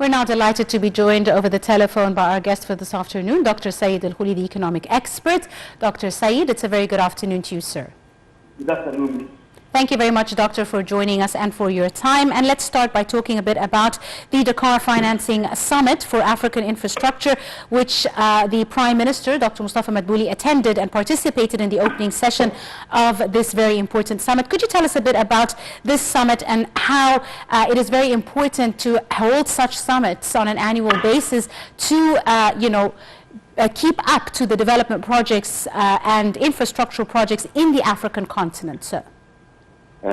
We're now delighted to be joined over the telephone by our guest for this afternoon, Dr. Saeed Al-Kholy, the economic expert. Dr. Saeed, it's a very good afternoon to you, sir. Good afternoon. Thank you very much, Doctor, for joining us and for your time. And let's start by talking a bit about the Dakar Financing Summit for African Infrastructure, which the Prime Minister, Dr. Mustafa Madbouli, attended and participated in the opening session of this very important summit. Could you tell us a bit about this summit and how it is very important to hold such summits on an annual basis to, keep up to the development projects and infrastructural projects in the African continent, sir? For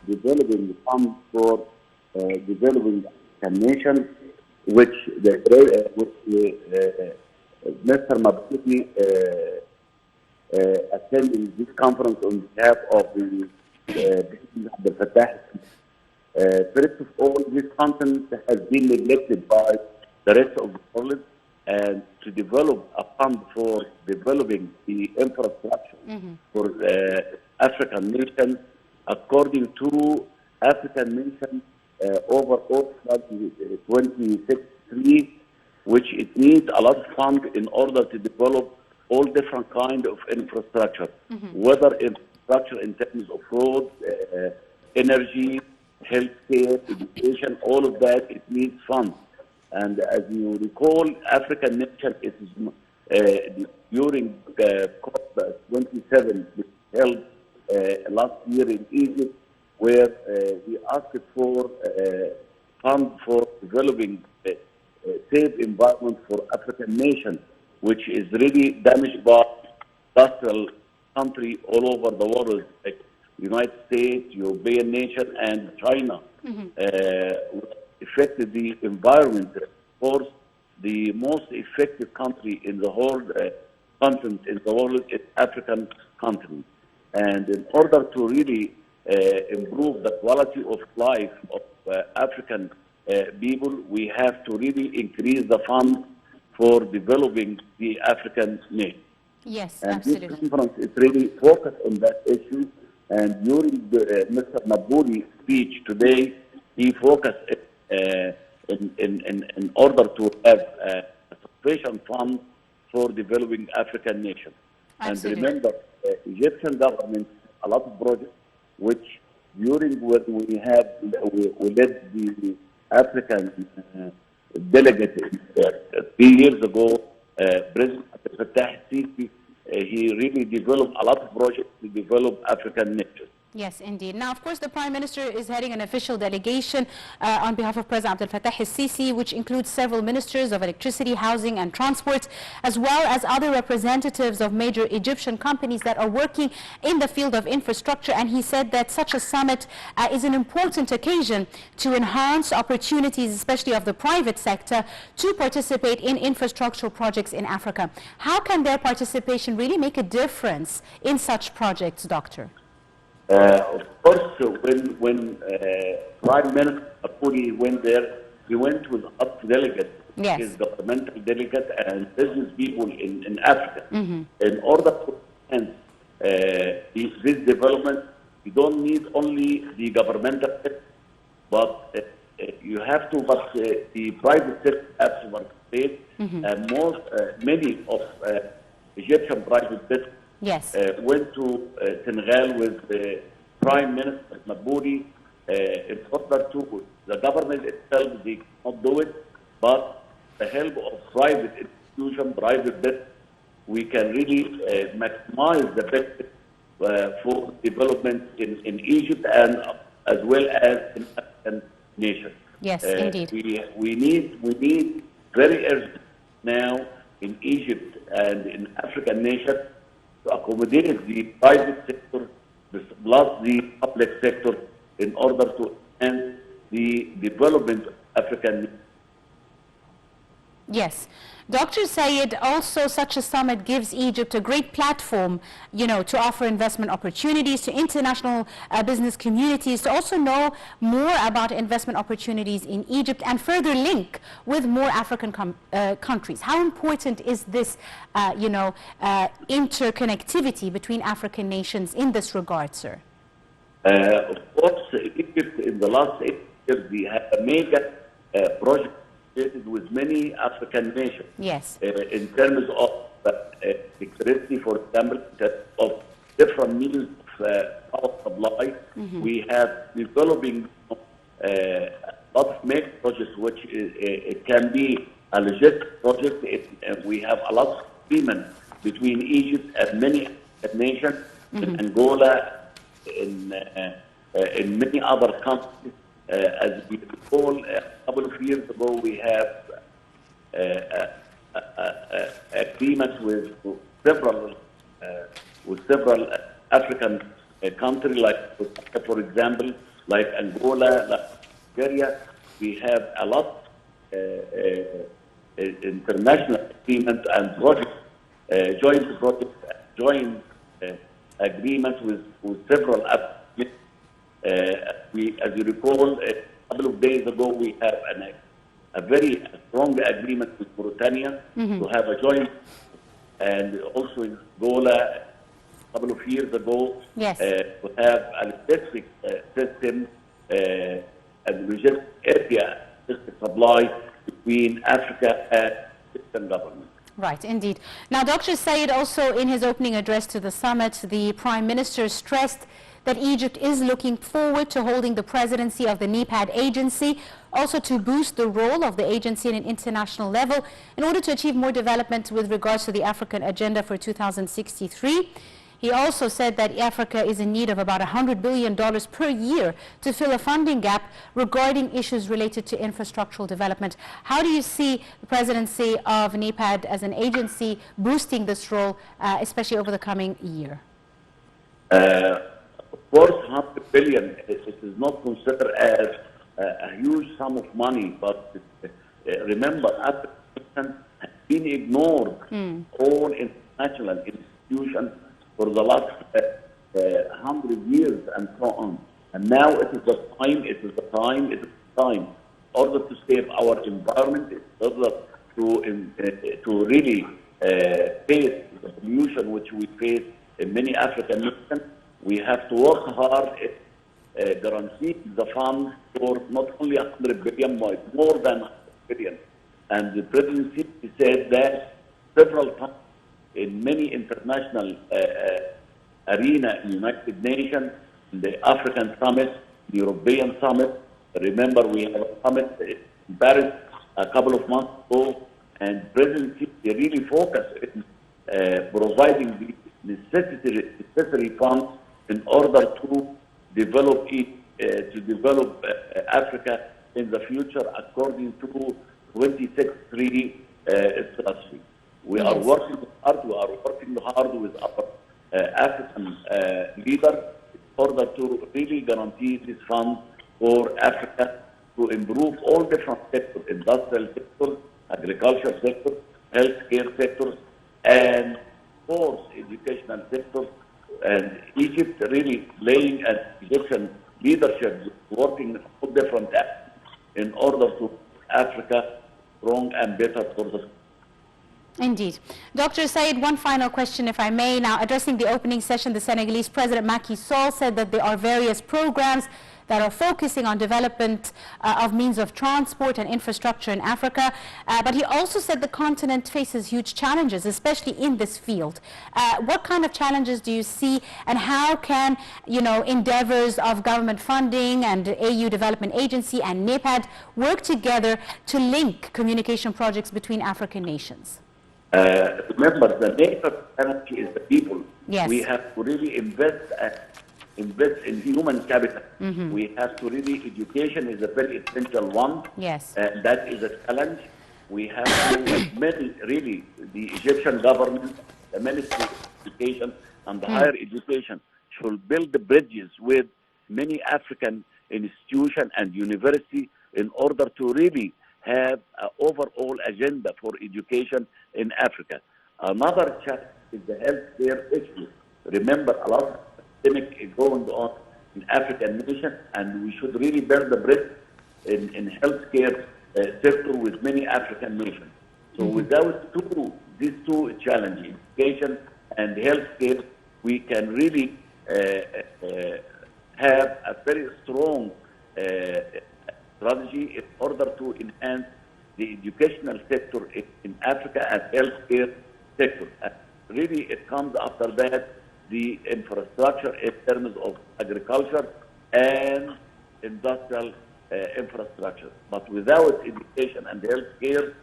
developing the fund for developing a nation, which Mr. Mabouki attending this conference on behalf of the Fattah. First of all, this continent has been neglected by the rest of the world, and to develop a fund for developing the infrastructure for African nations, according to African nations overall 2063, which it needs a lot of funds in order to develop all different kinds of infrastructure, whether infrastructure in terms of roads, energy, healthcare, education, all of that, it needs funds. And as you recall, African nation is during COP27 held last year in Egypt, where we asked for funds for developing a safe environment for African nation, which is really damaged by industrial countries all over the world, like United States, European nation, and China. Affected the environment. Of course, the most effective country in the whole continent in the world is African continent. And in order to really improve the quality of life of African people, we have to really increase the funds for developing the African nation. Yes, and absolutely. This conference is really focused on that issue. And during Mr. Madbouli's speech today, he focused in order to have a sufficient fund for developing African nations. And remember, Egyptian government, a lot of projects, which during what we led the African delegate 3 years ago, President Fattah Sisi, he really developed a lot of projects to develop African nations. Yes, indeed. Now, of course, the Prime Minister is heading an official delegation on behalf of President Abdel Fattah el-Sisi, which includes several ministers of electricity, housing, and transport, as well as other representatives of major Egyptian companies that are working in the field of infrastructure. And he said that such a summit is an important occasion to enhance opportunities, especially of the private sector, to participate in infrastructural projects in Africa. How can their participation really make a difference in such projects, Doctor? Of course, when Prime Minister Kholy went there, he went with up delegates, his governmental delegate and business people in Africa. In order to enhance this development, you don't need only the governmental sector, but you have to, the private sector has to participate, and many of Egyptian private sector went to Senegal with Prime Minister Madbouli in order to, the government itself, they cannot do it, but the help of private institutions, private debt, we can really maximize the benefit for development in Egypt and as well as in African nations. Yes, indeed. We need very urgent now in Egypt and in African nations to accommodate the private sector plus the public sector in order to enhance the development of African. Yes. Dr. Sayed, also such a summit gives Egypt a great platform, to offer investment opportunities to international business communities, to also know more about investment opportunities in Egypt and further link with more African countries. How important is this, interconnectivity between African nations in this regard, sir? Of course, Egypt in the last 8 years, we have a major project with many African nations. Yes. In terms of security, for example, of different means of power supply. We have developing a lot of mega projects, which it can be a legit project. We have a lot of agreement between Egypt and many nations, in Angola, in many other countries. As we recall, a couple of years ago, we have agreements with several African countries, like, for example, like Angola, like Nigeria. We have a lot international agreements and projects, joint projects, joint agreements with several African. As you recall, a couple of days ago, we have a very strong agreement with Mauritania to have a joint, and also in Angola, a couple of years ago, yes, to have an electric system and logistic area supply between Africa and Egyptian government. Right, indeed. Now, Dr. Sayed, also in his opening address to the summit, the Prime Minister stressed that Egypt is looking forward to holding the presidency of the NEPAD agency, also to boost the role of the agency in an international level in order to achieve more development with regards to the African Agenda for 2063. He also said that Africa is in need of about $100 billion per year to fill a funding gap regarding issues related to infrastructural development. How do you see the presidency of NEPAD as an agency boosting this role, especially over the coming year? Of course, $100 billion, it is not considered as a huge sum of money, but remember, Africa has been ignored, all international institutions, for the last 100 years and so on. And now it is the time, in order to save our environment, in order to really face the pollution which we face in many African nations. We have to work hard at guaranteeing the funds for not only $100 billion, but more than $100 billion. And the presidency said that several times in many international arena, United Nations, the African Summit, the European Summit. Remember, we have a summit in Paris a couple of months ago, and presidency really focused on providing the necessary funds in order to develop Africa in the future according to 26-3 strategy. We are working hard with our African leaders in order to really guarantee this fund for Africa to improve all different sectors: industrial sector, agriculture sector, healthcare sectors, and of course educational sector. And Egypt really playing an Egyptian leadership, working on different actions in order to Africa strong and better for the. Indeed. Dr. Sayed, one final question, if I may. Now, addressing the opening session, the Senegalese President Macky Sall said that there are various programs that are focusing on development of means of transport and infrastructure in Africa. But he also said the continent faces huge challenges, especially in this field. What kind of challenges do you see, and how can, endeavors of government funding and AU Development Agency and NEPAD work together to link communication projects between African nations? Remember, the nature energy is the people. Yes. We have to really invest in human capital. We have to really, education is a very essential one. Yes. That is a challenge. We have to, really, the Egyptian government, the Ministry of Education and the higher education should build the bridges with many African institutions and universities in order to really have an overall agenda for education in Africa. Another challenge is the healthcare issue. Remember, a lot of pandemic is going on in African nations, and we should really bear the bridge in healthcare sector with many African nations. So without these two challenges, education and healthcare, we can really have a very strong strategy in order to enhance the educational sector in Africa and healthcare sector. And really, it comes after that the infrastructure in terms of agriculture and industrial infrastructure. But without education and healthcare,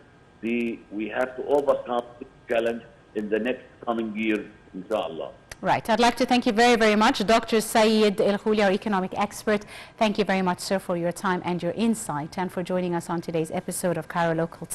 we have to overcome this challenge in the next coming years, inshallah. Right. I'd like to thank you very, very much, Dr. Saeed Kholy, our economic expert. Thank you very much, sir, for your time and your insight and for joining us on today's episode of Cairo Local.